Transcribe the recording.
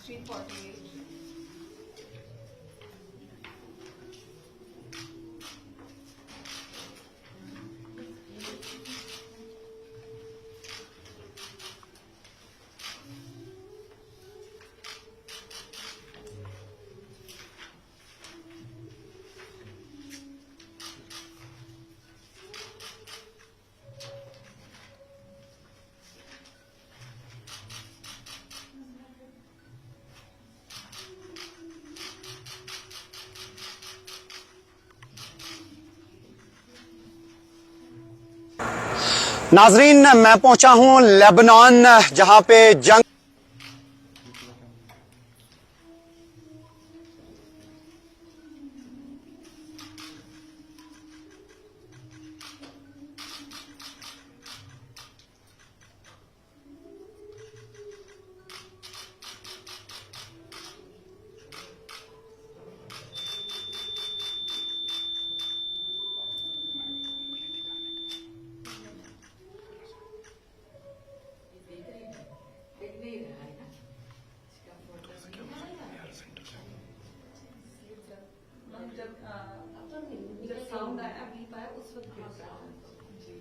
348. नाजरीन, मैं पहुंचा हूं लेबनान, जहां पे जंग जब साउंड आया बीप आया उस वक्त गिरता है जी।